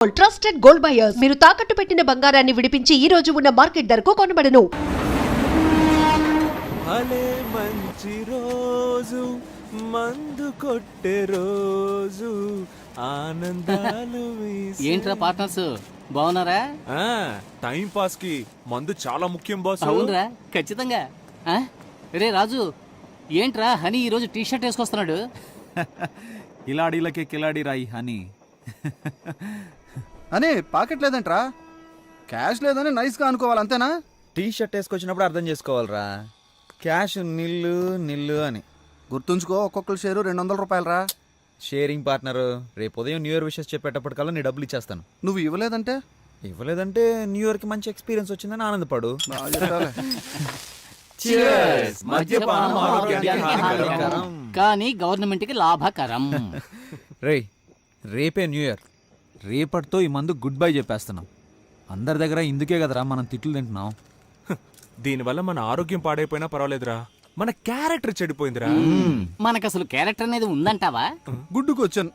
Trusted gold buyers మీరు తాకట్టు పెట్టిన బంగారాన్ని విడిపించి ఈ రోజు ఉన్న మార్కెట్ ధరకు కొనబడను. భలే మంచి రోజు మందు కొట్టే రోజు ఆనందాలు ఏంట్రా పార్ట్నర్స్ బాగున్నారా? టైం పాస్ కి మందు చాలా ముఖ్యం బాస్. అవునరా ఖచ్చితంగా. రే రాజు ఏంట్రా హనీ ఈరోజు టీ షర్ట్ వేసుకొస్తున్నాడు? కిలాడీలకే కిలాడీ రాయి హనీ. అని పాకెట్ లేదంట్రా, క్యాష్ లేదని నైస్గా అనుకోవాలి అంతేనా? టీ షర్ట్ వేసుకొచ్చినప్పుడు అర్థం చేసుకోవాలరా, క్యాష్ నిల్లు నిల్లు అని గుర్తుంచుకో, ఒక్కొక్కరు షేరు 200 రూపాయలరా. Sharing partner. రేపు ఉదయం న్యూ ఇయర్ విషెస్ చెప్పేటప్పటికల్లా నీ డబ్బులు ఇచ్చేస్తాను. నువ్వు ఇవ్వలేదంటే ఇవ్వలేదంటే న్యూ ఇయర్కి మంచి ఎక్స్పీరియన్స్ వచ్చిందని ఆనందపడు. మద్యపానం ఆరోగ్యానికి హానికరం. కానీ గవర్నమెంట్ కి లాభకరం. రేయ్, రేపే న్యూ ఇయర్. రేపటితో ఈ మందు గుడ్ బై చెప్పేస్తున్నాం. అందరి దగ్గర ఇందుకే కదరా మనం తిట్లు తింటున్నాం. దీనివల్ల మన ఆరోగ్యం పాడైపోయినా పర్వాలేదురా, మన క్యారెక్టర్ చెడిపోయిందిరా. మనకు అసలు క్యారెక్టర్ అనేది ఉందంటావా? గుడ్డుకు వచ్చాను.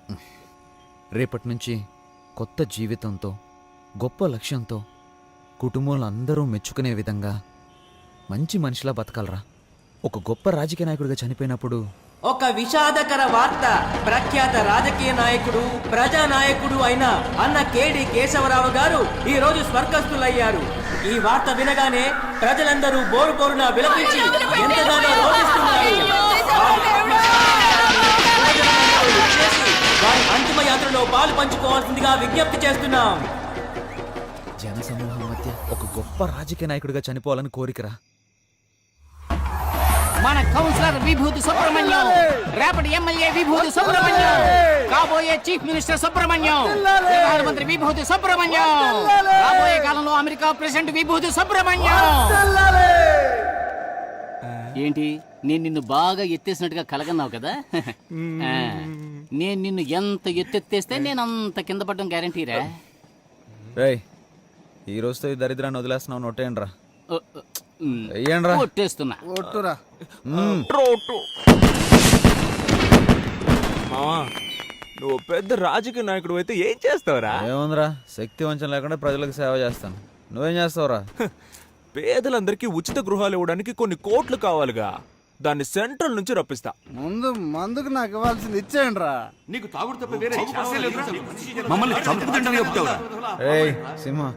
రేపటి నుంచి కొత్త జీవితంతో, గొప్ప లక్ష్యంతో, కుటుంబంలో అందరూ మెచ్చుకునే విధంగా మంచి మనిషిలా బతకాలరా. ఒక గొప్ప రాజకీయ నాయకుడిగా చనిపోయినప్పుడు ఒక విషాదకర వార్త. ప్రఖ్యాత రాజకీయ నాయకుడు, ప్రజానాయకుడు అయిన అన్న కేడి కేశవరావు గారు ఈ రోజు స్వర్గస్థులయ్యారు. ఈ వార్త వినగానే ప్రజలందరూ బోరు బోరున విలపించి ఎంతగానో రోధిస్తున్నారు. వారి అంతిమ యాత్రలో పాలు పంచుకోవాల్సిందిగా విజ్ఞప్తి చేస్తున్నాం. జనసమూహం మధ్య ఒక గొప్ప రాజకీయ నాయకుడిగా చనిపోవాలని కోరికరా. మన కౌన్సిలర్ విభూతి సుబ్రహ్మణ్యం, రేపటి ఎమ్మెల్యే విభూతి సుబ్రహ్మణ్యం, కాబోయే చీఫ్ మినిస్టర్ సుబ్రహ్మణ్యం, ప్రధానమంత్రి విభూతి సుబ్రహ్మణ్యం, రాబోయే కాలంలో అమెరికా ప్రెసిడెంట్ విభూతి సుబ్రహ్మణ్యం. ఏంటి నేను నిన్ను బాగా ఎత్తేసినట్టుగా కలగన్నావు కదా? నేను నిన్ను ఎంత ఎత్తెత్తేస్తే నేను అంత కింద పడడం గ్యారంటీరా. రేయ్, ఈ రోజుతో ఈ దరిద్రాన్ని వదిలేస్తున్నావు. నొట్టేయండిరా, వెయ్యండిరా. కొట్టేస్తున్నా. ఒట్టురా. మావా, నువ్వు పెద్ద రాజకీయ నాయకుడు అయితే ఏం చేస్తావురా? ఏముందిరా, శక్తి వంచన లేకుండా ప్రజలకు సేవ చేస్తాను. నువ్వేం చేస్తావురా? పేదలందరికీ ఉచిత గృహాలు ఇవ్వడానికి కొన్ని కోట్లు కావాలిగా, దాన్ని సెంట్రల్ నుంచి రప్పిస్తా. ముందు మందుకు నాకు ఇవ్వాల్సింది ఇచ్చేయండి రా. ఏయ్ సింహ,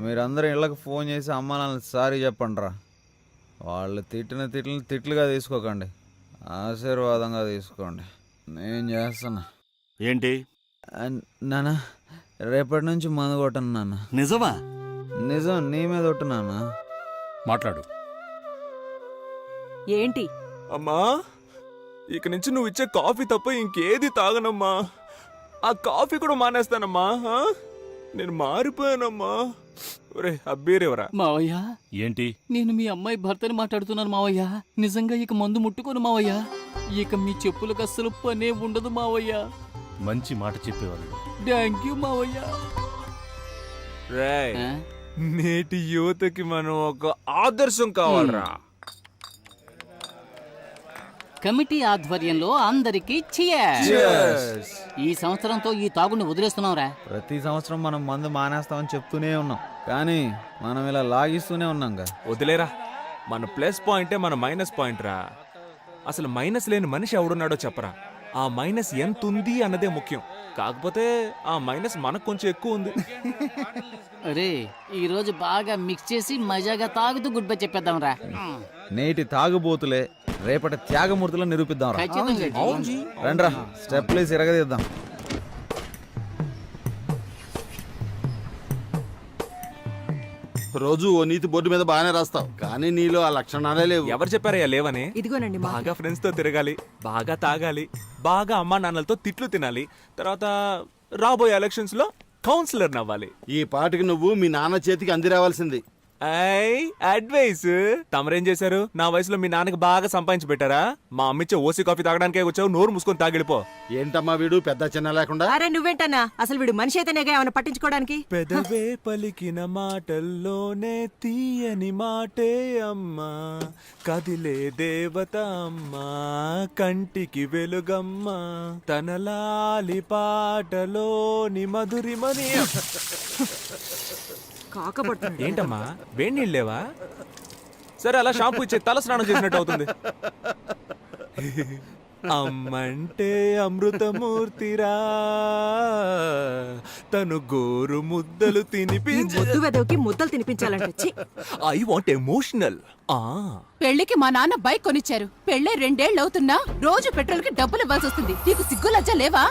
మీరందరూ ఇళ్ళకి ఫోన్ చేసి అమ్మ నాన్న సారీ చెప్పండి రా. వాళ్ళు తిట్టిన తిట్లుగా తీసుకోకండి, ఆశీర్వాదంగా తీసుకోండి. నేను చేస్తున్నా. ఏంటి నాన్న, రేపటి నుంచి మందు కొట్టను నాన్న. నిజమా? నిజం, నీ మీద కొట్టు నాన్న. మాట్లాడు. ఏంటి? అమ్మా, ఇక నుంచి నువ్వు ఇచ్చే కాఫీ తప్ప ఇంకేది తాగనమ్మా. ఆ కాఫీ కూడా మానేస్తానమ్మా. నేను మారిపోయానమ్మా. ఒరే అబ్బీరేవరా. మావయ్య, ఏంటి? నేను మీ అమ్మాయి భర్తని మాట్లాడుతున్నాను మావయ్య. నిజంగా ఇక మందు ముట్టుకోను మావయ్య. ఇక మీ చెప్పులకు అస్సలు పనే ఉండదు మావయ్య. మంచి మాట చెప్పేవాళ్ళు. థ్యాంక్ యూ మావయ్య. రేయ్, నేటి యువతకి మనం ఒక ఆదర్శం కావాలరా. కమిటీ ఆధ్వర్యంలో అందరికీ cheers. ఈ సంవత్సరంతో ఈ తాగుని వదిలేస్తున్నావురా. ప్రతి సంవత్సరం మనం మందు మానేస్తామని చెప్తూనే ఉన్నాం, కానీ మనం ఇలా లాగిస్తూనే ఉన్నాంగా. వదిలేరా, మన ప్లస్ పాయింటే మన మైనస్ పాయింట్ రా. అసలు మైనస్ లేని మనిషి ఎవడున్నాడో చెప్పరా. ఆ మైనస్ ఎంత ఉంది అన్నదే ముఖ్యం. కాకపోతే ఆ మైనస్ మనకు కొంచెం ఎక్కువ ఉంది. అరే, ఈ రోజు బాగా మిక్స్ చేసి మజాగా తాగుతూ గుడ్ బై చెప్పేద్దాం రా. నేటి తాగుబోతులే రేపటి త్యాగమూర్తులను నిరూపిద్దాం రా. రండ్రా, స్టెప్లు ఇరగదీద్దాం. రోజు ఓ నీతి బోర్డు మీద బాగానే రాస్తావు, కానీ నీలో ఆ లక్షణాలే లేవు. ఎవరు చెప్పారయ్యా లేవని? ఇదిగోనండి మా బాగా ఫ్రెండ్స్ తో తిరగాలి, బాగా తాగాలి, బాగా అమ్మా నాన్నలతో తిట్లు తినాలి, తర్వాత రాబోయే ఎలక్షన్స్ లో కౌన్సిలర్ నవ్వాలి. ఈ పాటికి నువ్వు మీ నాన్న చేతికి అంది రావాల్సింది. అడ్వైస్ తమరేం చేశారు? నా వయసులో మీ నాన్నకి బాగా సంపాదించి పెట్టారా? మా అమ్మిచ్చే ఓసీ కాఫీ తాగడానికే వచ్చావు, నోరు మూసుకొని తాగిడిపో. ఏంటమ్మా వీడు పెద్ద చిన్న లేకుండా? అరే నువ్వేంటన్నా, అసలు వీడు మనిషి అయితేనేగా ఏమైనా పట్టించుకోవడానికి. పెదవే పలికిన మాటల్లోనే తీయని మాటే అమ్మా, కదిలే దేవత అమ్మా, కంటికి వెలుగమ్మా, తనలాలి పాటలోని మధురిమని. కాకపడుతుంది. ఏంటమ్మా వేడి నీళ్ళు లేవా? సరే అలా షాంపూ ఇచ్చే, తల స్నానం చేసినట్టు అవుతుంది. అమ్మంటే అమృతమూర్తిరా, తను గోరు ముద్దలు తినిపించి. ముద్దు వెదవికి ముద్దలు తినిపించాలంటే ఛీ. I want emotional. పెళ్లికి మా నాన్న బైక్ కొనిచ్చారు. పెళ్ళే 2 ఏళ్ళు అవుతున్నా రోజు పెట్రోల్ కి డబ్బులు ఇవ్వాల్సి వస్తుంది. నీకు సిగ్గు లజ్జ లేవా?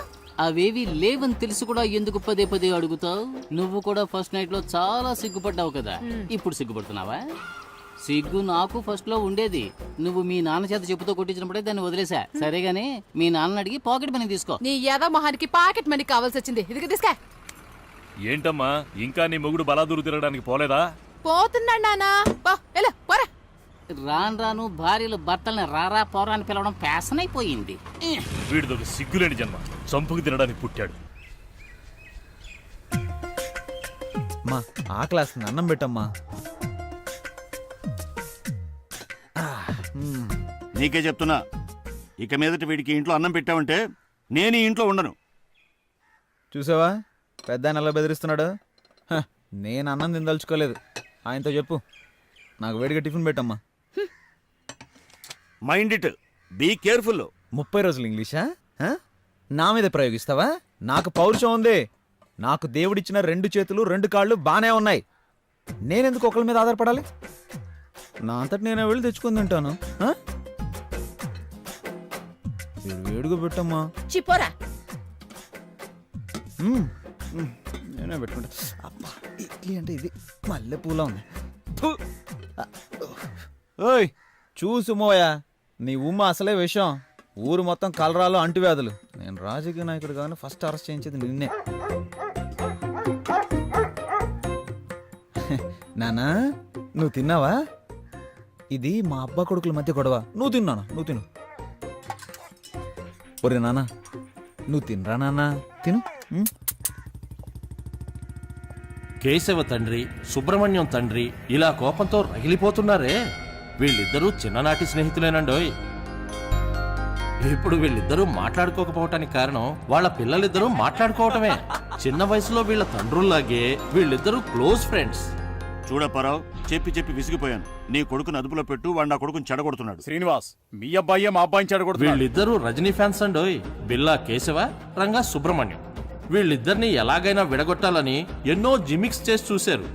అవేవి లేవని తెలుసు కూడా ఎందుకు పదే పదే అడుగుతావు? నువ్వు కూడా ఫస్ట్ నైట్ లో చాలా సిగ్గుపడ్డావు కదా, ఇప్పుడు సిగ్గుపడుతున్నావా? సిగ్గు నాకు ఫస్ట్ లో ఉండేది. నువ్వు మీ నాన్న చేత చెప్పుతో కొట్టించినప్పుడే దాన్ని వదిలేసా. సరేగాని మీ నాన్న అడిగి పాకెట్ మనీ తీసుకో. నీ యాద మొహానికి పాకెట్ మనీ కావాల్సి వచ్చింది. ఇది తీసుకా. ఏంటమ్మా ఇంకా నీ మొగుడు బలాదూరు తిరగడానికి పోలేదా? పోతున్నాడు నానా. పోరా. రాను రాను భార్యలు భర్తల్ని రారా పోరా అని పిలవడం ఫ్యాషన్ అయిపోయింది. వీడిదొక సిగ్గులేని జన్మ, చంపుకు తినడానికి పుట్టాడు. అమ్మా ఆకలేస్తుంది, అన్నం పెట్టమ్మా. నీకే చెప్తున్నా, ఇక మీదట వీడికి ఇంట్లో అన్నం పెట్టావంటే నేను ఈ ఇంట్లో ఉండను. చూసావా పెద్ద ఆయన ఎలా బెదిరిస్తున్నాడు? హ, నేను అన్నం తినదలుచుకోలేదు. ఆయనతో చెప్పు నాకు వేడిగా టిఫిన్ పెట్టమ్మా. Mind it, be careful. 30 రోజులు ఇంగ్లీషా? హ? నా మీద ప్రయోగిస్తావా? నాకు పౌరుషం ఉంది. నాకు దేవుడిచ్చిన 2 చేతులు 2 కాళ్ళు బానే ఉన్నాయి. నేనెందుకు ఒకళ్ళ మీద ఆధారపడాలి? నా అంతటి నేను వెళ్ళి తెచ్చుకొని తింటాను. హ? వేడిగా పెట్టమ్మా. చిపోరా. నేనే పెట్టుకుంటా. అబ్బా ఇడ్లీ అంటే ఇది మల్లె పూల ఉంది. ఓయ్ చూసు మోయా, నీ ఉమ్మ అసలే విషయం. ఊరు మొత్తం కలరాలు అంటువ్యాధులు. నేను రాజకీయ నాయకుడు కానీ ఫస్ట్ అరెస్ట్ చేయించేది నిన్నే. నానా నువ్వు తిన్నావా? ఇది మా అబ్బా కొడుకుల మధ్య గొడవ. నువ్వు తిన్నాను, నువ్వు తిను. ఒరే నానా నువ్వు తినరా నాన్నా, తిను. కేశవ తండ్రి సుబ్రహ్మణ్యం తండ్రి ఇలా కోపంతో రగిలిపోతున్నారే. వీళ్ళిద్దరూ చిన్ననాటి స్నేహితులేనండోయ్. ఇప్పుడు వీళ్ళిద్దరూ మాట్లాడుకోకపోవటానికి కారణం వాళ్ళ పిల్లలిద్దరూ మాట్లాడుకోవటమే. చిన్న వయసులో వీళ్ళ తండ్రుల్లాగే వీళ్ళిద్దరూ క్లోజ్ ఫ్రెండ్స్. చూడప్పారావు, చెప్పి చెప్పి విసిగిపోయాను. నీ కొడుకుని అదుపులో పెట్టు, వాడు నా కొడుకుని చెడగొడుతున్నాడు. శ్రీనివాస్, మీ అబ్బాయి మా అబ్బాయిని చెడగొడుతున్నాడు. వీళ్ళిద్దరూ రజనీ ఫ్యాన్స్ అండోయ్. బిల్లా కేశవ, రంగా సుబ్రహ్మణ్యం. వీళ్ళిద్దరిని ఎలాగైనా విడగొట్టాలని ఎన్నో జిమిక్స్ చేసి చూశారు.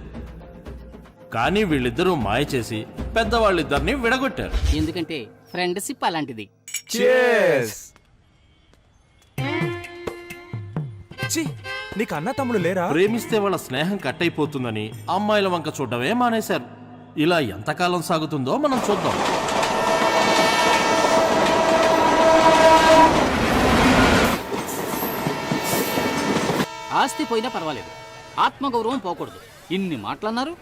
కానీ వీళ్ళిద్దరూ మాయ చేసి పెద్దవాళ్ళిద్దరిని విడగొట్టారు. ఎందుకంటే ఫ్రెండ్షిప్ అలాంటిది. నీకు అన్న తమ్ముడు లేరా? ప్రేమిస్తే వాళ్ళ స్నేహం కట్ అయిపోతుందని అమ్మాయిల వంక చూడడమే మానేశారు. ఇలా ఎంతకాలం సాగుతుందో మనం చూద్దాం. ఆస్తి పోయినా పర్వాలేదు, ఆత్మగౌరవం పోకూడదు. ఇన్ని మాటలన్నారు,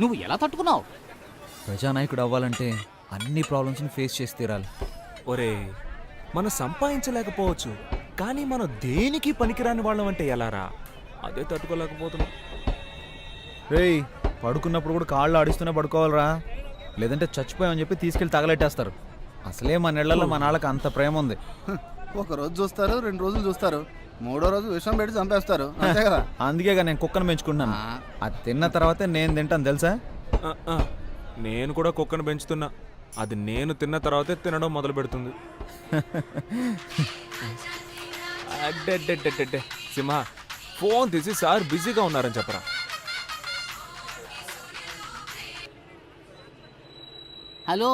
నువ్వు ఎలా తట్టుకున్నావు? ప్రజానాయకుడు అవ్వాలంటే అన్ని ప్రాబ్లమ్స్ని ఫేస్ చేసి తీరాలి. ఒరే మనం సంపాదించలేకపోవచ్చు, కానీ మనం దేనికి పనికిరాని వాళ్ళం అంటే ఎలారా? అదే తట్టుకోలేకపోతున్నాం. రేయ్ పడుకున్నప్పుడు కూడా కాళ్ళు ఆడిస్తూనే పడుకోవాలరా, లేదంటే చచ్చిపోయామని చెప్పి తీసుకెళ్ళి తగలెట్టేస్తారు. అసలే మన నెలల్లో మన వాళ్ళకి అంత ప్రేమ ఉంది. ఒక రోజు చూస్తారు, 2 రోజులు చూస్తారు, 3వ రోజు విషం పెట్టి చంపేస్తారు, అంతే కదా. అందుకేగా నేను కుక్కను పెంచుకుంటున్నాను. అది తిన్న తర్వాతే నేను తింటాను తెలుసా. నేను కూడా కుక్కను పెంచుతున్నా. అది నేను తిన్న తర్వాతే తినడం మొదలు పెడుతుంది. అడ్డెడ్డెడ్డెడ్డెడ్డె. సింహ ఫోన్ తీసి సార్ బిజీగా ఉన్నారని చెప్పరా. హలో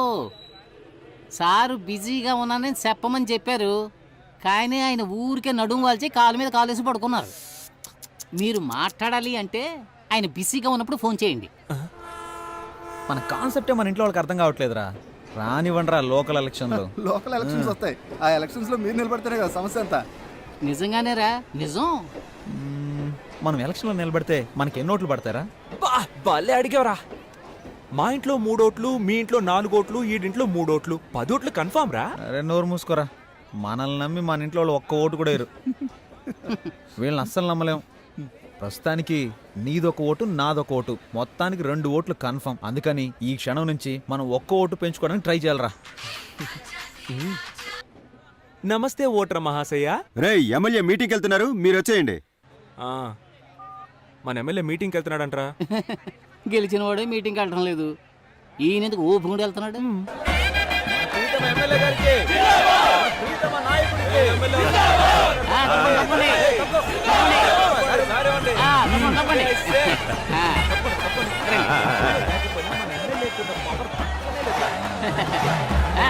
సారు బిజీగా ఉన్నానని చెప్పమని చెప్పారు, కానీ ఆయన ఊరికే నడుము వాల్చి కాలు మీద కాలేసి పడుకున్నారు. మీరు మాట్లాడాలి అంటే ఆయన బిజీగా ఉన్నప్పుడు ఫోన్ చేయండి. మన కాన్సెప్టే మన ఇంట్లో వాళ్ళకి అర్థం కావట్లేదురా. రానివ్వండిరా లోకల్ ఎలక్షన్లో. లోకల్ ఎలక్షన్స్ వస్తాయి, ఆ ఎలక్షన్స్ లో మీరు నిలబడితేనే కదా సమస్య అంతా. నిజంగానేరా, నిజం. మనం ఎలక్షన్లో నిలబడితే మనకి ఎన్ని ఓట్లు పడతారా? భలే అడిగేవరా. మా ఇంట్లో 3 ఓట్లు, మీ ఇంట్లో 4 ఓట్లు, ఈడింట్లో 3 ఓట్లు, 10 ఓట్లు కన్ఫామ్ రా. అరే నోరు మూసుకోరా, మనల్ని నమ్మి మన ఇంట్లో వాళ్ళు ఒక్క ఓటు కూడా వేరు. వీళ్ళని అస్సలు నమ్మలేం. ప్రస్తుతానికి నీదొక ఓటు, నాదొక ఓటు, మొత్తానికి 2 ఓట్లు కన్ఫర్మ్. అందుకని ఈ క్షణం నుంచి మనం ఒక్క ఓటు పెంచుకోవడానికి ట్రై చేయాలరా. నమస్తే ఓటర్ మహాశయ. రే ఎమ్మెల్యే మీటింగ్కి వెళ్తున్నారు, మీరు వచ్చేయండి. ఆ, మన ఎమ్మెల్యే మీటింగ్కి వెళ్తున్నాడంట్రా. గెలిచిన వాడే మీటింగ్కి వెళ్ళడం లేదు, ఈయన ఎందుకు ఊపుకుంటూ వెళ్తున్నాడు? ఆ, తప్పండి, తప్పండి. ఆ, తప్పండి, తప్పండి. ఆ. ఆ,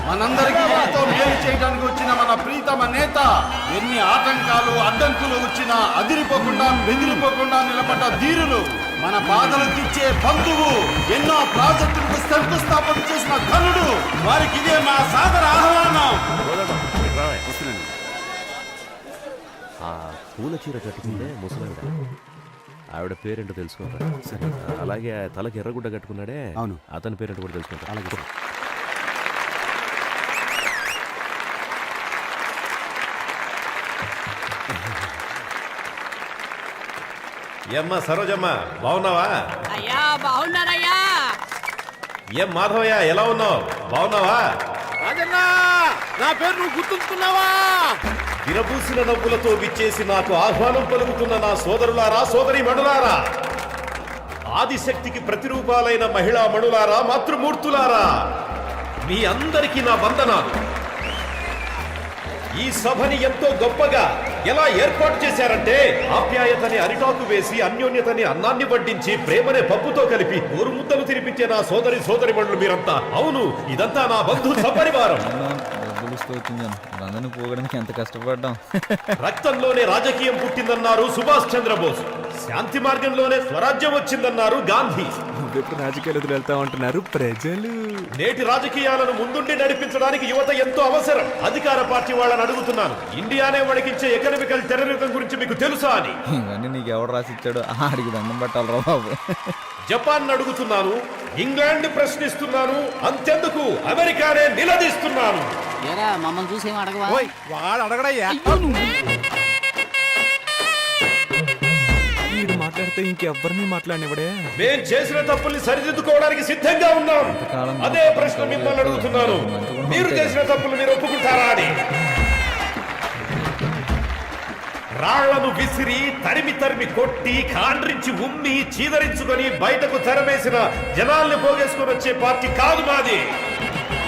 మనందరికీ ఎంతో మేలు చేయడానికి వచ్చిన మన ప్రీతమ నేత ఎన్ని ఆటంకాలు అడ్డంకులు వచ్చినా అదిరిపోకుండా బెదిరిపోకుండా నిలబడ్డ ధీరులు, మన బాధలు తీర్చే బంధువు, ఎన్నో ప్రాజెక్టులకు శంకుస్థాపన చేసిన ఘనుడు, వారికి ఇదే మా సాదర ఆహ్వానం. ఆ పూల చీర కట్టుకుంటే ముసలావిడ, ఆవిడ పేరేంటో తెలుసుకుంటా. సరే, అలాగే తలకి ఎర్రగుడ్డ కట్టుకున్నాడే, అవును, అతని పేరేంటో కూడా తెలుసుకుంటా. అలాగే ఏమ్మా సరోజమ్మ, బాగున్నావా? అయ్యా బాగున్నారయ్యా. ఏం మాధవయ్య, ఎలా ఉన్నావు? బాగున్నావా? నా పేరు నువ్వు గుర్తుంచుకున్నావా? విరబూసిన నవ్వులతో విచ్చేసి నాకు ఆహ్వానం పలుకుతున్న నా సోదరులారా, సోదరి మణులారా, ఆదిశక్తికి ప్రతిరూపాలైన మహిళా మణులారా, మాతృమూర్తులారా, మీ అందరికీ నా వందనాలు. ఈ సభని ఎంతో గొప్పగా ఎలా ఏర్పాటు చేశారంటే, ఆప్యాయతని అరిటాకు వేసి, అన్యోన్యతని అన్నాన్ని వడ్డించి, ప్రేమనే పప్పుతో కలిపి ఊరు ముద్దలు తినిపించే నా సోదరి సోదరి మండలు మీరంతా. అవును, ఇదంతా నా బంధు సపరివారం. అందరిని పోగడానికి ఎంత కష్టపడ్డాం. రక్తంలోనే రాజకీయం పుట్టిందన్నారు సుభాష్ చంద్రబోస్, శాంతి మార్గంలోనే స్వరాజ్యం వచ్చిందన్నారు గాంధీ. నువ్వెప్పుడు రాజకీయాలు వెళ్తా ఉంటున్నారు ప్రజలు. నేటి రాజకీయాలను ముందుండి నడిపించడానికి యువత ఎంతో అవసరం. అధికార పార్టీ వాళ్ళని అడుగుతున్నాను, ఇండియానే వణికించే ఎకనామికల్ టెర్రరిజం గురించి మీకు తెలుసా అని. ఇవన్నీ నీకు ఎవడు రాసిచ్చాడు? ఆడికి దండం పెట్టాలరా బాబు. జపాన్ అడుగుతున్నాను, ఇంగ్లాండ్ ప్రశ్నిస్తున్నాను, అంతెందుకు అమెరికానే నిలదీస్తున్నాను. ఏరా మమ్మల్ని చూసి ఏం అడగవా? వాడు అడగడయ్యా. వీడు మాట్లాడితే ఇంకెవ్వరిని మాట్లాడినవడే. మేం చేసిన తప్పుల్ని సరిదిద్దుకోవడానికి సిద్ధంగా ఉన్నాం. అదే ప్రశ్న మిమ్మల్ని అడుగుతున్నాను, మీరు చేసిన తప్పులు మీరు ఒప్పుకుంటారా అని. రాళ్లను విసిరి, తరిమి తరిమి కొట్టి, కాండ్రించి ఉమ్మి, చీదరించుకొని బయటకు తెరమేసిన జనాల్ని పోగేసుకొని వచ్చే పార్టీ కాదు మాది.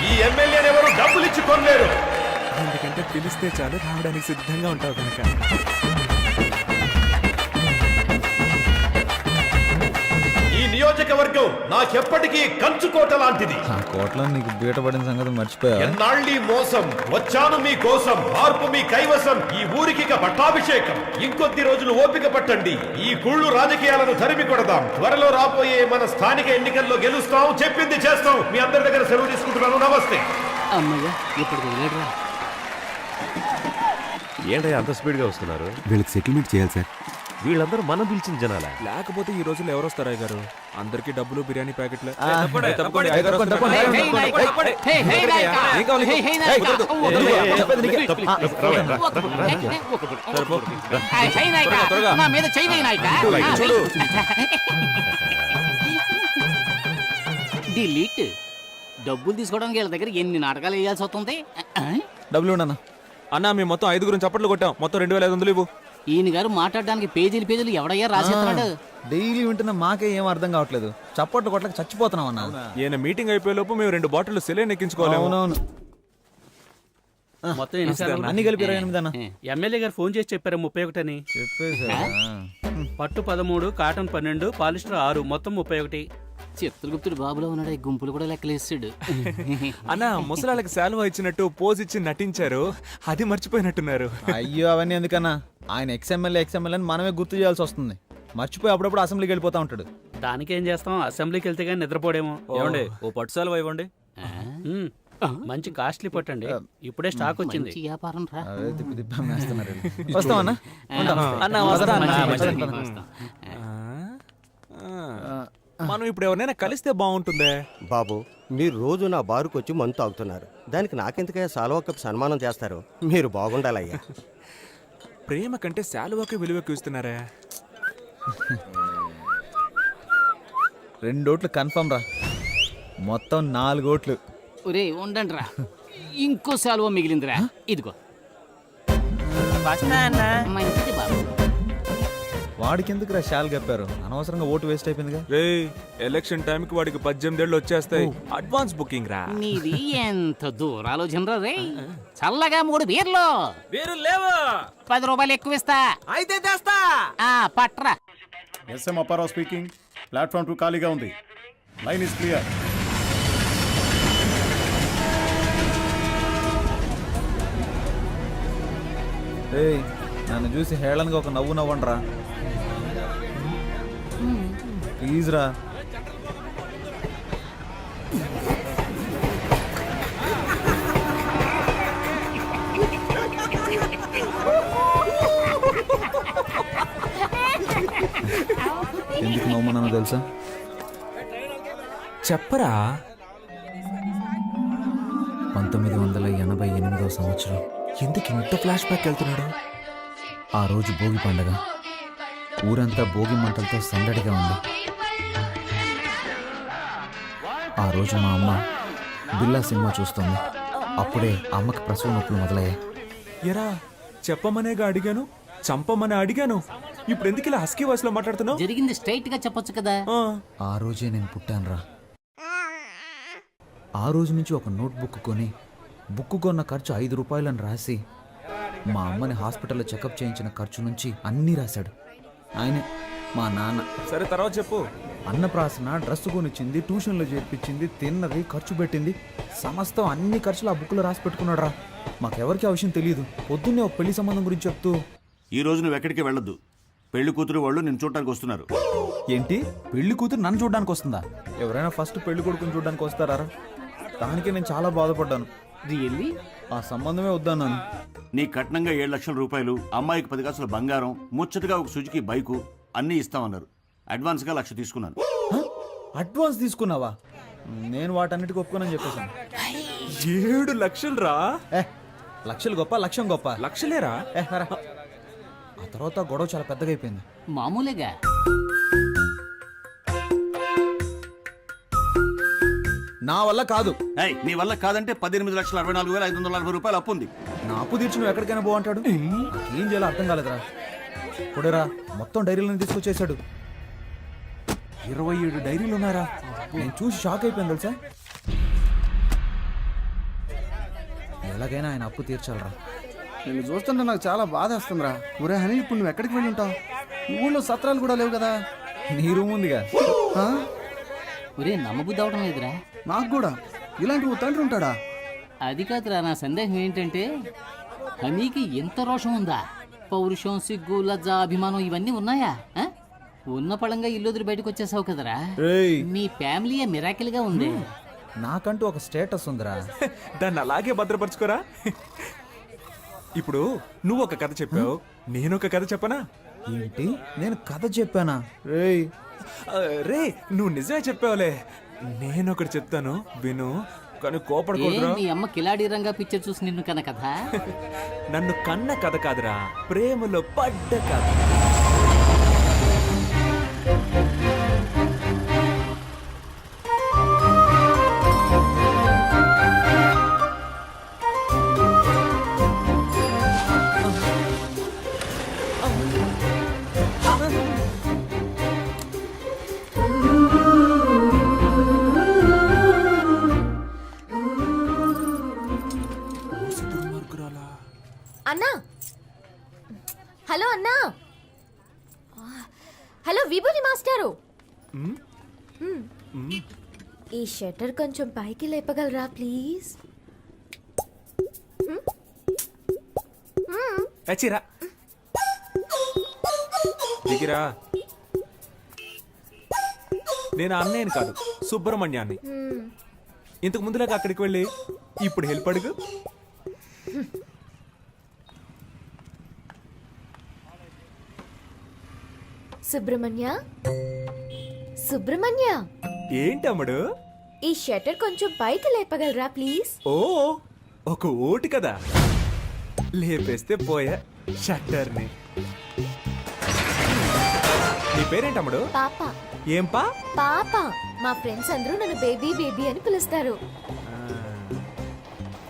ఈ ఎమ్మెల్యేని ఎవరు డబ్బులు ఇచ్చి కొనలేరు. ఎందుకంటే పిలిస్తే చాలు రావడానికి సిద్ధంగా ఉంటావు కనుక. ఈ నియోజకవర్గం నాకెప్పటికీ కంచుకోట లాంటిది. ఆ కోట్లో నీకు బీటపడిన సంగతి మర్చిపోయా. ఎన్నాళ్ళీ మోసం, వచ్చాను మీ కోసం, మార్పు మీ కైవసం, ఈ ఊరికి పట్టాభిషేకం. ఇంకొద్ది రోజులు ఓపిక పట్టండి, ఈ కుళ్ళు రాజకీయాలను తరిమి కొడదాం. త్వరలో రాబోయే మన స్థానిక ఎన్నికల్లో గెలుస్తాం, చెప్పింది చేస్తాం. మీ అందరి దగ్గర సెలవు తీసుకుంటున్నాను. నమస్తే. అమ్మయ్య, ఇప్పుడు వదిలేడురా. ఏంటయ్యా అంత స్పీడ్గా వస్తున్నారు? వీళ్ళకి సెటిల్మెంట్ చేయాలి సార్. వీళ్ళందరూ మనం పిలిచిన జనాలా? లేకపోతే ఈ రోజుల్లో ఎవరు వస్తారా గారు? అందరికి డబ్బులు, బిర్యానీ ప్యాకెట్లు. హే, హే నాయకా! హే, హే నాయకా! హే నాయకా! నా మీద చెయ్యి వేయి నాయకా! డిలీట్. డబ్బులు తీసుకోవడానికి వీళ్ళ దగ్గర ఎన్ని నాటకాలు వేయాల్సి వస్తుంది. డబ్బులు ఉండన్నా. అన్నా మేము మొత్తం 5 చప్పట్లు కొట్టాం. మొత్తం 2500 ఇవ్వు. ఈయన గారు మాట్లాడడానికి పేజీలు ఎవడయ్యా రాసేస్తున్నాడు? డైలీ వింటున్న మాకే ఏం అర్థం కావట్లేదు. చప్పట్లు కొట్లకి చచ్చిపోతున్నాం అన్న. ఈయన మీటింగ్ అయిపోయే లోపు మేము 2 బాటిల్ సెలైన్ ఎక్కించుకోవాలి. అవునవును. మొత్తం అన్ని కలిపి 28 అన్న. ఎమ్మెల్యే గారు ఫోన్ చేసి చెప్పారు 31 అని. చెప్పేసా? పట్టు 13, కాటన్ 12, పాలిస్టర్ 6, మొత్తం 31. చిత్రగుప్తుడు బాబులో ఉన్నాడు, గుంపులు కూడా లెక్కలేసాడు. అన్న ముసలాళ్ళకి శాలువా ఇచ్చినట్టు పోజ్ ఇచ్చి నటించారు, అది మర్చిపోయినట్టున్నారు. అయ్యో అవన్నీ ఎందుకన్నా, ఆయన ఎక్స్ఎమ్మెల్యే అని మనమే గుర్తు చేయాల్సి వస్తుంది. మర్చిపోయి అప్పుడప్పుడు అసెంబ్లీకి వెళ్ళిపోతా ఉంటాడు. దానికి ఏం చేస్తాం, అసెంబ్లీకి వెళ్తే కానీ నిద్రపోడేమో. ఏమండి ఓ పట్టు శాలువా ఇవ్వండి. మంచి కాస్ట్లీ పట్టండి, ఇప్పుడే స్టాక్ వచ్చింది. వ్యాపారం రా. అవే తిప్పి తిప్పి అమ్మేస్తున్నారు. వస్తామన్నా. అన్న వస్తా. మనం ఇప్పుడు ఎవరైనా కలిస్తే బాగుంటుందే. బాబు మీరు రోజు నా బారుకు వచ్చి మందు తాగుతున్నారు, దానికి నాకెందుకయ్యా సాల్వా కప్ సన్మానం చేస్తారు? మీరు బాగుండాలయ్యా. ప్రేమ కంటే శాలువాకే విలువకు ఇస్తున్నారే. 2 ఓట్లు కన్ఫర్మ్ రా, మొత్తం 4 ఓట్లు. ఒరే ఉండండి రా, ఇంకో సెలవు మిగిలిందిరా, ఇదిగో. మంచిది బాబు. వాడికి ఎందుకు రా షాల్ కప్పారు? అనవసరంగా ఓటు వేస్ట్ అయిపోయిందిగా. రే ఎలక్షన్ టైంకి వాడికి 18 ఏళ్ళు వచ్చేస్తాయి. అడ్వాన్స్ బుకింగ్ రా. నీది ఎంత దూరాలోచనరా రే. చల్లగా 3 బీర్లు. వేరు లేవా? 10 రూపాయలు ఎక్కువ ఇస్తా. అయితే తెస్తా. పట్రా. S M Apparao speaking. ప్లాట్ఫామ్ 2 ఖాళీగా ఉంది. Line is clear. ఏయ్, నన్ను చూసి హేళనగా ఒక నవ్వు నవ్వండి రా ప్లీజ్ రా. ఎందుకు నవ్వుమన్నానో తెలుసా? చెప్పరా. 1988వ సంవత్సరం. ఎందుకు ఇంత ఫ్లాష్ బ్యాక్ వెళ్తున్నాడు? ఆ రోజు భోగి పండగ. ఊరంతా భోగి మంటలతో సందడిగా ఉంది. ఆ రోజు మా అమ్మ బిల్లా సినిమా చూస్తుంది. అప్పుడే అమ్మకి ప్రసవ నొప్పులు మొదలయ్యాయి. ఎరా చెప్పమనేగా అడిగాను, చంపమని అడిగాను. ఇప్పుడు ఎందుకు ఇలా హస్కీ వాయిస్ లో మాట్లాడుతున్నావు? జరిగింది స్ట్రైట్ గా చెప్పొచ్చు కదా. ఆ రోజే నేను పుట్టానురా. ఆ రోజు నుంచి ఒక నోట్బుక్ కొని బుక్ కొన్న ఖర్చు 5 రూపాయలని రాసి మా అమ్మని హాస్పిటల్లో చెకప్ చేయించిన ఖర్చు నుంచి అన్నీ రాశాడు ఆయనే, మా నాన్న. సరే తర్వాత చెప్పు. అన్నప్రాసన, డ్రెస్ కొనిచ్చింది, ట్యూషన్లో చేర్పించింది, తిన్నది, ఖర్చు పెట్టింది, సమస్తం అన్ని ఖర్చులు ఆ బుక్లో రాసి పెట్టుకున్నాడు రా. మాకెవరికి ఆ విషయం తెలియదు. పొద్దున్నే ఒక పెళ్లి సంబంధం గురించి చెప్తూ, ఈ రోజు నువ్వు ఎక్కడికి వెళ్ళొద్దు, పెళ్లి కూతురు వాళ్ళు నిన్ను చూడటానికి వస్తున్నారు. ఏంటి, పెళ్లి కూతురు నన్ను చూడడానికి వస్తుందా? ఎవరైనా ఫస్ట్ పెళ్లి కొడుకుని చూడడానికి వస్తారా? దానికే నేను చాలా బాధపడ్డాను. రియల్లీ? ఆ సంబంధమే వద్దన్నాను. నీ కట్నంగా 7 లక్షల రూపాయలు, అమ్మాయికి 10 కాసుల బంగారం, ముచ్చటగా ఒక సుజుకి బైకు అన్నీ ఇస్తామన్నారు. అడ్వాన్స్గా 1,00,000 తీసుకున్నాను. అడ్వాన్స్ తీసుకున్నావా? నేను వాటన్నిటికి ఒప్పుకోనని చెప్పేశాను. 7 లక్షలు రా. లక్షలు గొప్ప, లక్ష్యం గొప్ప. లక్షలేరా? ఆ తర్వాత గొడవ చాలా పెద్దగా అయిపోయింది. మామూలుగా నా వల్ల కాదు. నీ వల్ల కాదంటే 18,64,540 రూపాయలు అప్పు ఉంది. నా అప్పు తీర్చి నువ్వు ఎక్కడికైనా పో అంటాడు. ఏం చేయాలో అర్థం కాలేదురా. పొడేరా మొత్తం డైరీలను తీసుకొచ్చేసాడు. 27 డైరీలు ఉన్నారా? నేను చూసి షాక్ అయిపోయింది తెలుసా. ఎలాగైనా ఆయన అప్పు తీర్చాలరా. నేను చూస్తుంటే నాకు చాలా బాధ వస్తుందిరా. ఊరే హనీ, ఇప్పుడు నువ్వు ఎక్కడికి వెళ్ళి ఉంటావు? ఊళ్ళో సత్రాలు కూడా లేవు కదా. నీ రూమ్ ఉందిగా. ఒరే నమ్మబుద్ధి అవడం లేదురా. నాకు కూడా ఇలాంటి ఓ తండ్రి ఉంటాడా? అది కాదురా, నా సందేహం ఏంటంటే హనీకి ఎంత రోషం ఉందా? పౌరుషం, సిగ్గు, లజ్జ, అభిమానం ఇవన్నీ ఉన్నాయా? ఉన్న పళంగా ఇల్లు వదిలి బయటకు వచ్చేసావు కదరా. మీ ఫ్యామిలీ మిరాకిల్ గా ఉంది. నాకంటూ ఒక స్టేటస్ ఉందిరా. దాన్ని అలాగే భద్రపరచుకోరా. ఇప్పుడు నువ్వు ఒక కథ చెప్పావు, నేను ఒక కథ చెప్పనా? ఏంటి, నేను కథ చెప్పానా? రే నువ్వు నిజమే చెప్పావులే. నేను ఒకటి చెప్తాను విను, కానీ కోపడకూడదురా. మీ అమ్మ కిలాడి రంగా పిక్చర్ చూసి నిన్ను కన్న కథ. నన్ను కన్న కథ కాదురా, ప్రేమలో పడ్డ కథ. అన్నా, హలో అన్నా. హలో విభూతి మాస్టారు, ఈ షట్టర్ కొంచెం పైకి లేపగలరా ప్లీజ్? చిరా దిగిరా. నేను అన్నయ్యని కాదు, సుబ్రహ్మణ్యాన్ని. ఇంతకు ముందులాగా అక్కడికి వెళ్ళి ఇప్పుడు హెల్ప్ అడుగు. సుబ్రహ్మణ్య, సుబ్రహ్మణ్య, ఏంటమ్ముడు? ఈ షట్టర్ కొంచెం పైకి లేపగలరా ప్లీజ్? ఓ ఒక ఓటు కదా, లేపేస్తే పోయా షట్టర్ని. నీ పేరేంటమ్ముడు? పాప. ఏం పా? పాప. మా ఫ్రెండ్స్ అందరూ నన్ను బేబీ బేబీ అని పిలుస్తారు.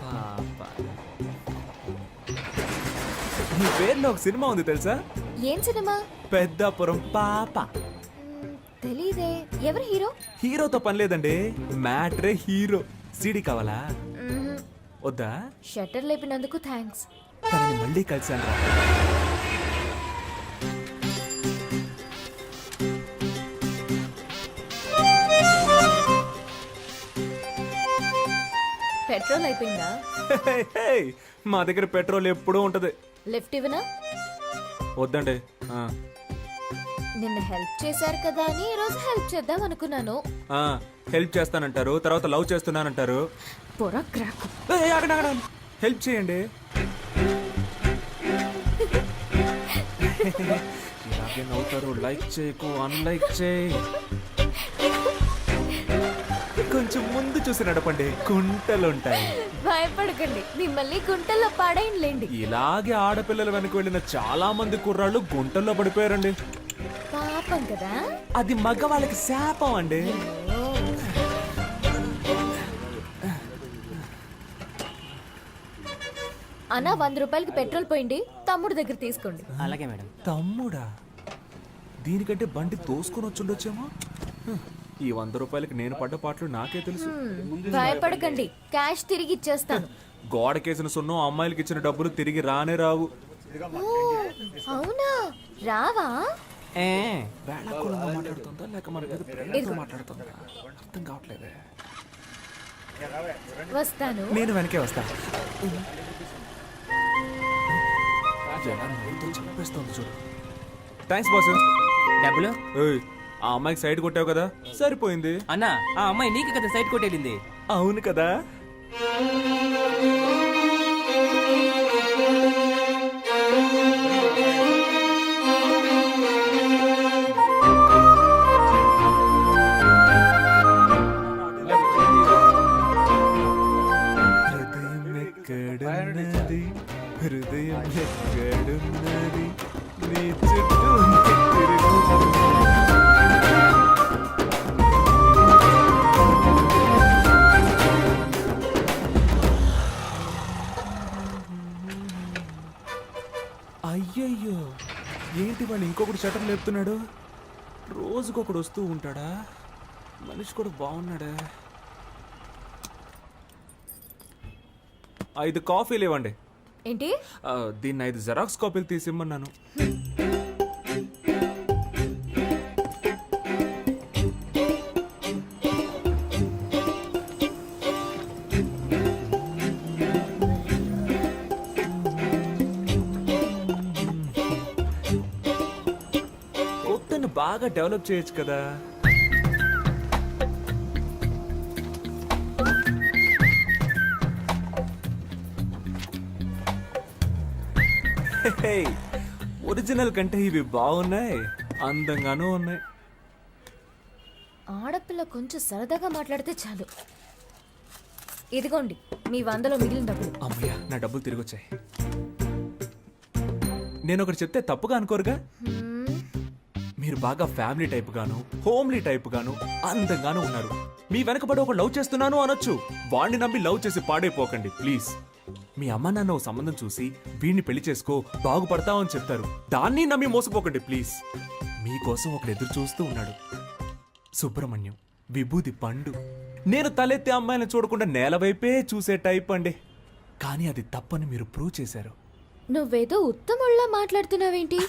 పాప. నీ పేరులో ఒక సినిమా ఉంది తెలుసా? ఏం సినిమా? పెద్దాపురం పాప. తెలీదే. ఎవరు హీరో? హీరోతో పని లేదండి, మ్యాట్రే హీరో. సీడీ కావాలా? వద్దా? షట్టర్ లేపినందుకు థ్యాంక్స్. తనని మళ్ళీ కలిసాను రా. పెట్రోల్ అయిపోయిందా? హే, హే, మా దగ్గర పెట్రోల్ ఎప్పుడూ ఉంటది. లిఫ్ట్ ఇవ్వనా? వద్దండి. నిన్న హెల్ప్ చేశారు కదా అని ఈ రోజు హెల్ప్ చేద్దాం అనుకున్నాను. హెల్ప్ చేస్తానంటారు, తర్వాత లవ్ చేస్తున్నానంటారు. పొర క్రాక్. హెల్ప్ చేయండి. ఇలాగే నవ్వుతారు. లైక్ చేయకు, అన్లైక్ చేయి. కొంచెం ముందు చూసి నడపండి, గుంటలుంటాయి. భయపడకండి, మిమ్మల్ని గుంటల్లో పాడైంలేండి. ఇలాగే ఆడపిల్లల వెనక వెళ్ళిన చాలా మంది కుర్రాళ్ళు గుంటల్లో పడిపోయారండి. పాపం కదా. అది మగవాళ్ళకి శాపం అండి. అన్నా 100 రూపాయలకి పెట్రోల్ పోయింది, తమ్ముడు దగ్గర తీసుకోండి. అలాగే మేడం. తమ్ముడా? దీనికంటే బండి తోసుకొని వచ్చుండొచ్చేమో. ఈ 100 రూపాయలకి నేను పడ్డ పాటలు నాకే తెలుసు. భయపడకండి, క్యాష్ తిరిగి ఇచ్చేస్తాను. గోడకేసిన సున్నం అమ్మాయిలకి ఇచ్చిన డబ్బులు తిరిగి రానే రావు. ఓ, అవునా? రావా? వేళాకుళంగా మాట్లాడుతుందా లేక మన మీద ప్రేమతో మాట్లాడుతుందా అర్థం కావట్లేదే. వస్తాను. నేను వెనకే వస్తా. ఎలా నవ్వుతో చంపేస్తోంది చూడు. Thanks boss. డబ్బులు? ఆ అమ్మాయికి సైడ్ కొట్టావు కదా, సరిపోయింది. అన్నా, ఆ అమ్మాయి నీకు కదా సైడ్ కొట్టేళ్ళింది. అవును కదా. హృదయం ఎక్కడున్నది, హృదయం ఎక్కడున్నది, నీ చుట్టూ అయ్యయ్యో, ఏంటి వాడు ఇంకొకటి షటర్ లేపుతున్నాడు? రోజుకొకడు వస్తూ ఉంటాడా? మనిషి కూడా బాగున్నాడా? 5 కాఫీలు ఇవ్వండి. ఏంటి? దీన్ని 5 జెరాక్స్ కాపీలు తీసిమ్మన్నాను. కొత్తను బాగా డెవలప్ చేయొచ్చు కదా. ఒరిజినల్ కంటే ఇవి బాగున్నాయి, అందంగానూ ఉన్నాయి. ఆడపిల్ల కొంచెం సరదాగా మాట్లాడితే చాలు. ఇదిగోండి మీ 100లో మిగిలిన డబ్బులు. అమ్మయ్యా, నా డబ్బులు తిరిగి వచ్చాయి. నేను ఒకటి చెప్తే తప్పుగా అనుకోరుగా? మీరు బాగా ఫ్యామిలీ టైప్ గాను, హోమ్లీ టైప్ గాను, అందంగానూ ఉన్నారు. మీ వెనకబడి ఒక లవ్ చేస్తున్నాను అనొచ్చు. వాడిని నమ్మి లవ్ చేసి పాడైపోకండి ప్లీజ్. మీ అమ్మ నాన్న ఓ సంబంధం చూసి వీడిని పెళ్లి చేసుకో బాగుపడతావని చెప్తారు, దాన్ని నమ్మి మోసపోకండి ప్లీజ్. మీకోసం ఒకడు ఎదురు చూస్తూ ఉన్నాడు. సుబ్రహ్మణ్యం, విభూది పండు. నేను తలెత్తే అమ్మాయిని చూడకుండా నేల వైపే చూసే టైప్ అండి. కానీ అది తప్పని మీరు ప్రూవ్ చేశారు. నువ్వేదో ఉత్తముళ్ళ మాట్లాడుతున్నావేంటి?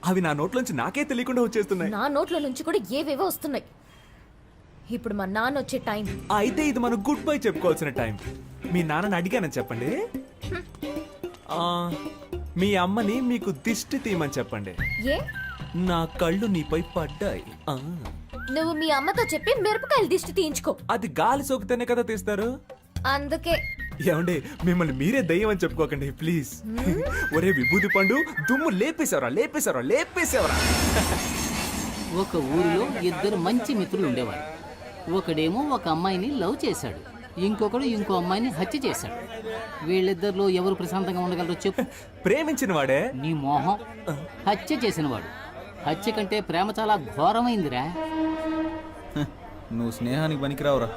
అవి నా నోట్లోంచి నాకే తెలియకుండా వచ్చేస్తున్నాయి. నా నోట్ల నుంచి కూడా ఏవేవో వస్తున్నాయి. ఇప్పుడు మా నాన్న వచ్చే టైం. అయితే ఇది మనం గుడ్ బై చెప్పుకోవాల్సిన టైం. మీ నాన్నని అడిగానని చెప్పండి. మీ అమ్మని మీకు దిష్టి తీయమని చెప్పండి. ఏ? నా కళ్ళు నీపై పడ్డాయి. నువ్వు మీ అమ్మతో చెప్పి మిరపకాయలు దిష్టి తీయించుకో. అది గాలి సోకితేనే కదా తీస్తారు. అందుకే ఏమండి, మిమ్మల్ని మీరే దయ్యం అని చెప్పుకోకండి ప్లీజ్. ఒరే విభూది పండు, దుమ్ము లేపేశావరా లేపేశావరా లేపేశావరా. ఒక ఊరిలో ఇద్దరు మంచి మిత్రులు ఉండేవారు. ఒకడేమో ఒక అమ్మాయిని లవ్ చేశాడు, ఇంకొకడు ఇంకో అమ్మాయిని హత్య చేశాడు. వీళ్ళిద్దరిలో ఎవరు ప్రశాంతంగా ఉండగలరో చెప్పు. ప్రేమించిన వాడే. నీ మోహం. హత్య చేసినవాడు. హత్య కంటే ప్రేమ చాలా ఘోరమైందిరా. నువ్వు స్నేహానికి పనికిరావురా.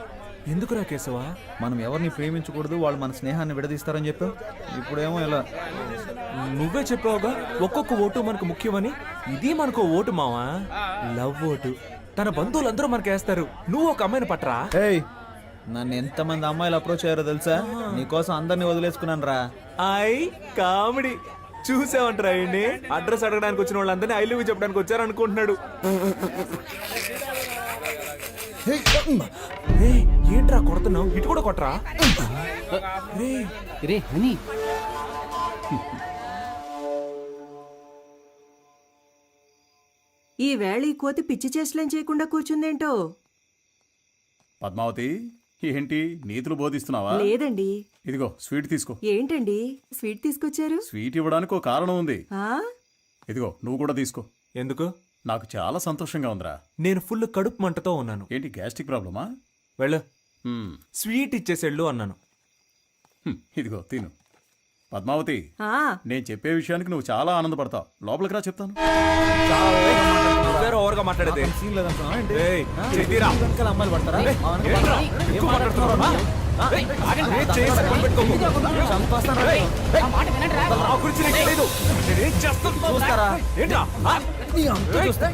ఎందుకురా కేశవ? మనం ఎవరిని ప్రేమించకూడదు, వాళ్ళు మన స్నేహాన్ని విడదీస్తారని చెప్పావు. ఇప్పుడేమో ఇలా నువ్వే చెప్పావుగా ఒక్కొక్క ఓటు మనకు ముఖ్యమని. ఇది మనకు ఓటు మావా, లవ్ ఓటు. తన బంధువులందరూ మనకు వేస్తారు. నువ్వు ఒక అమ్మాయిని పట్టరా. ఏయ్, నన్ను ఎంతమంది అమ్మాయిలు అప్రోచ్ అయ్యారో తెలుసా? నీకోసం అందరినీ వదిలేసుకున్నాను రా. కామెడీ చూసావంటరా? అడ్రస్ అడగడానికి వచ్చిన వాళ్ళందరినీ ఐ లవ్ యూ చెప్పడానికి వచ్చారు అనుకుంటున్నాడు. ఏంట్రా కొడుతున్నావు? ఇటు కూడా కొట్టరా. రే హనీ, ఈ వేళ ఈ కోతి పిచ్చి చేష్టలేం చేయకుండా కూర్చుందేంటో. పద్మావతి, ఏంటి నీతులు బోధిస్తున్నావా? లేదండి. ఇదిగో స్వీట్ తీసుకో. ఏంటండి స్వీట్ తీసుకొచ్చారు? స్వీట్ ఇవ్వడానికి ఒక కారణం ఉంది. ఆ? ఇదిగో నువ్వు కూడా తీసుకో. ఎందుకు? నాకు చాలా సంతోషంగా ఉందిరా. నేను ఫుల్ కడుపు మంటతో ఉన్నాను. ఏంటి గ్యాస్ట్రిక్ ప్రాబ్లమా? వెళ్ళు, స్వీట్ ఇచ్చేసేళ్ళు అన్నాను. ఇదిగో తిను. పద్మావతి, ఆ, నేను చెప్పే విషయానికి నువ్వు చాలా ఆనందపడతావు. లోపలికి రా, చెప్తాను. ఓవర్గా మాట్లాడేది సీన్ లేదనుకున్నావా ఏంటి? చెయ్యిరా. వెనకాల అమ్మాయిలు పడతారా? ఎక్కువ మాట్లాడుతున్నావా? చంపేస్తాను. నా గురించి నీకు తెలీదు. నేనేం చేస్తాను చూస్తారా? ఏంట్రా? నీ అంతు చూస్తే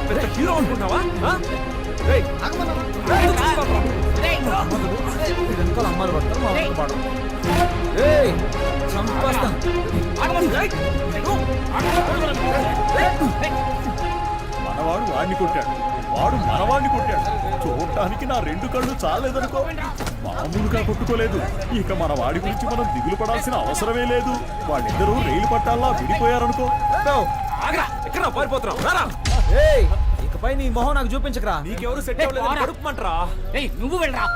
పెద్ద హీరో అనుకుంటావా? వెనకాల అమ్మాయిలు పడతారు, మా వెనక పడరు. ఏయ్, చంపేస్తాను. మనవాడు వాడిని కొట్టాడు, వాడు మనవాడిని కొట్టాడు. చూడటానికి నా రెండు కళ్ళు చాలేదనుకో. మామూలుగా కొట్టుకోలేదు. ఇక మన వాడి గురించి మనం దిగులు పడాల్సిన అవసరమే లేదు. వాళ్ళిద్దరూ రైలు పట్టాలా విడిపోయారనుకో. ఎక్కడ పారిపోతున్నావు? ఏయ్, ఇకపై నీ మొహం నాకు చూపించకరా. నీకెవరు సెట్ అవ్వలేదు, కడుపుమంటరా. నువ్వు వెళ్ళరా.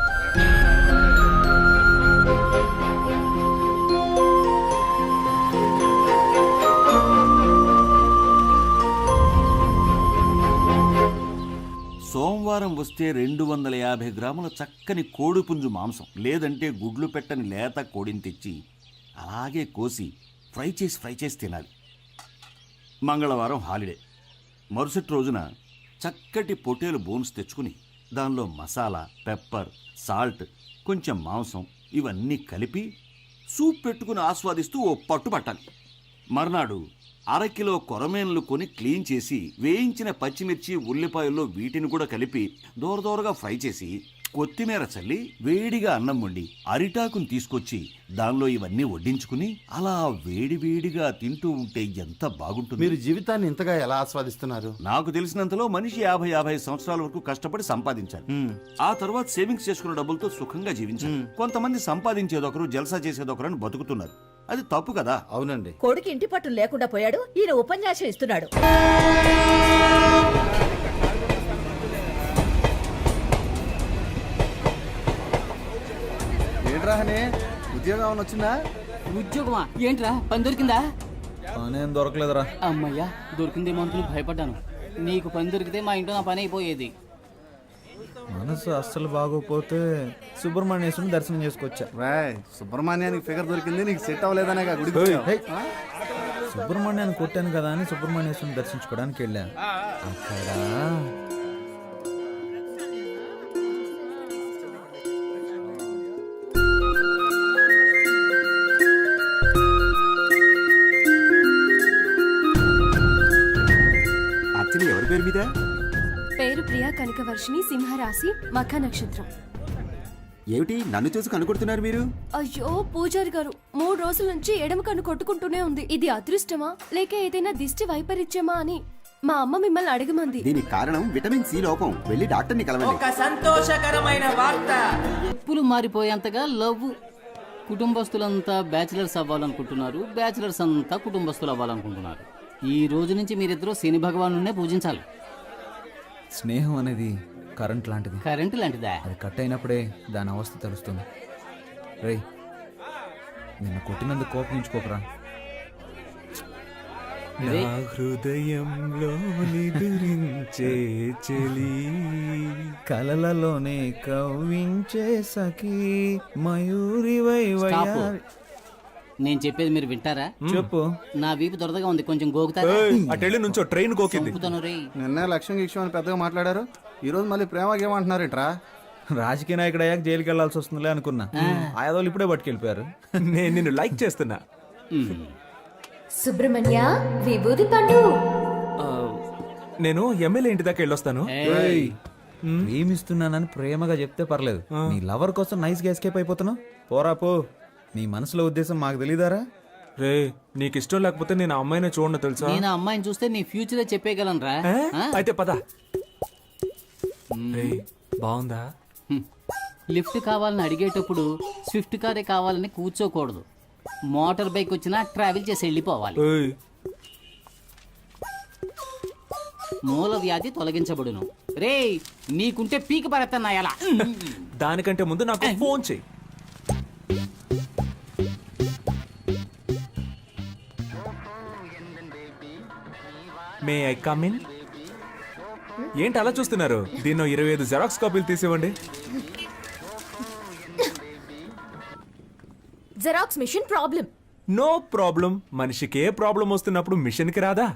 సోమవారం వస్తే 250 గ్రాముల చక్కని కోడిపుంజు మాంసం, లేదంటే గుడ్లు పెట్టని లేత కోడిని తెచ్చి అలాగే కోసి ఫ్రై చేసి తినాలి. మంగళవారం హాలిడే. మరుసటి రోజున చక్కటి పొటేలు బోన్స్ తెచ్చుకుని దానిలో మసాలా, పెప్పర్, సాల్ట్, కొంచెం మాంసం ఇవన్నీ కలిపి సూప్ పెట్టుకుని ఆస్వాదిస్తూ ఓ పట్టు పట్టాలి. మర్నాడు అరకిలో కొరమేన్లు కొని క్లీన్ చేసి వేయించిన పచ్చిమిర్చి, ఉల్లిపాయల్లో వీటిని కూడా కలిపి దూరదూరగా ఫ్రై చేసి కొత్తిమీర చల్లి వేడిగా అన్నం వండి అరిటాకుని తీసుకొచ్చి దానిలో ఇవన్నీ వడ్డించుకుని అలా వేడివేడిగా తింటూ ఉంటే ఎంత బాగుంటుంది. మీరు జీవితాన్ని ఇంతగా ఎలా ఆస్వాదిస్తున్నారు? నాకు తెలిసినంతలో మనిషి 50-55 సంవత్సరాల వరకు కష్టపడి సంపాదించాలి. ఆ తర్వాత సేవింగ్స్ చేసుకున్న డబ్బులతో సుఖంగా జీవించాలి. కొంతమంది సంపాదించేదొకరు, జల్సా చేసేదొకరు అని బతుకుతున్నారు. అది తప్పు కదా? అవునండి. కొడుకు ఇంటి పట్టు లేకుండా పోయాడు, ఈయన ఉపన్యాసం ఇస్తున్నాడు. ఏంట్రా హనీ, ఉద్యోగం ఏమైనా వచ్చిందా? ఉద్యోగమా? ఏంట్రా, పని దొరికిందా? పనేం దొరకలేదురా. అమ్మయ్యా, దొరికిందేమో అనుకుని భయపడ్డాను. నీకు పని దొరికితే మా ఇంట్లో నా పని అయిపోయేది. మనసు అస్సలు బాగోపోతే సుబ్రహ్మణ్యేశ్వరుని దర్శనం చేసుకొచ్చా. రాయ్, సుబ్రహ్మణ్యానికి ఫిగర్ దొరికింది, నీకు సెట్ అవ్వలేదనే గుడి. సుబ్రహ్మణ్యాన్ని కొట్టాను కదా అని సుబ్రహ్మణ్యేశ్వరుని దర్శించుకోవడానికి వెళ్ళా. అక్కడ ఎవరి పేరు మీద? పేరు ప్రియా కనకవర్షిణి, సింహరాశి, మఖ నక్షత్రం. ఏమిటి నన్ను చూసి కనుకొడుతున్నారు మీరు? అయ్యో పూజారి గారు, 3 రోజుల నుంచి ఎడమ కన్ను కొట్టుకుంటూనే ఉంది. ఇది అదృష్టమా లేక ఏదైనా దిష్టి వైపరీత్యమా అని మా అమ్మ మిమ్మల్ని అడగమంది. దీనికి కారణం విటమిన్ సి లోపం. వెళ్ళి డాక్టర్ని కలవండి. ఒక సంతోషకరమైన వార్త. ఉప్పులు మారిపోయేంతగా లవ్. కుటుంబస్తులంతా బ్యాచిలర్స్ అవ్వాలనుకుంటున్నారు, బ్యాచిలర్స్ అంతా కుటుంబస్తులు అవ్వాలనుకుంటున్నారు. ఈ రోజు నుంచి మీరిద్దరూ శని భగవానునే పూజించాలి. స్నేహం అనేది కరెంట్ లాంటిది. కరెంటు లాంటిదా? అది కట్ అయినప్పుడే దాని అవస్థ తెలుస్తుంది. రేయ్, నిన్ను కొట్టినందుకు కోపగించుకోకరా. నా హృదయంలో నిదురించే చెలి కలలలోనే కవ్వించే సఖీ మయూరి స్టాప్. నేను చెప్పేది మీరు వింటారా? చెప్పు. నా వీపు దొరదగా ఉంది, కొంచెం గోకుతారా? అటెళ్ళి నుంచో ట్రైన్ కోకింది. చంపుతాను రేయ్. నిన్నే లక్ష్యం గిక్ష్యం అని పెద్దగా మాట్లాడారు, ఈరోజు మళ్ళీ ప్రేమకి ఏమంటున్నారేంట్రా? రాజకీయ నాయకుడు అయ్యాక జైలుకి వెళ్లాల్సి వస్తుందిలే అనుకున్నా. ఆయాదోళ్ళు ఇప్పుడే పట్టుకెళ్ళిపోయారు. నేను నిన్ను లైక్ చేస్తున్నా. సుబ్రహ్మణ్య విభూది పండు. నేను ఎమ్మెల్యే ఇంటి దాకా వెళ్ళొస్తాను. ప్రేమిస్తున్నానని ప్రేమగా చెప్తే పర్లేదు, నీ లవర్ కోసం నైస్ గా ఎస్కేప్ అయిపోతున్నావు. పోరా పో, నీ మనసులో ఉద్దేశం మాకు తెలియదారా? రే నీకు ఇష్టం లేకపోతే నేను ఆ అమ్మాయిని చూడను తెలుసా? నేను ఆ అమ్మాయిని చూస్తే నీ ఫ్యూచరే చెప్పేయగలను రా. అయితే పద. రే బాగుందా? లిఫ్ట్ కావాలని అడిగేటప్పుడు స్విఫ్ట్ కారే కావాలని కూర్చోకూడదు. మోటార్ బైక్ వచ్చినా ట్రావెల్ చేసి వెళ్ళిపోవాలి. మూల వ్యాధి తొలగించబడును. రే నీకుంటే పీక పడతా ఎలా? దానికంటే ముందు నాకు ఫోన్ చెయ్యి. May I come in? ఏంటి అలా చూస్తున్నారు? దీన్నో 25 జెరాక్స్ కాపీలు తీసివ్వండి. Xerox machine problem. No problem. మనిషికి ఏ ప్రాబ్లం వస్తున్నప్పుడు మిషన్ కి రాదా?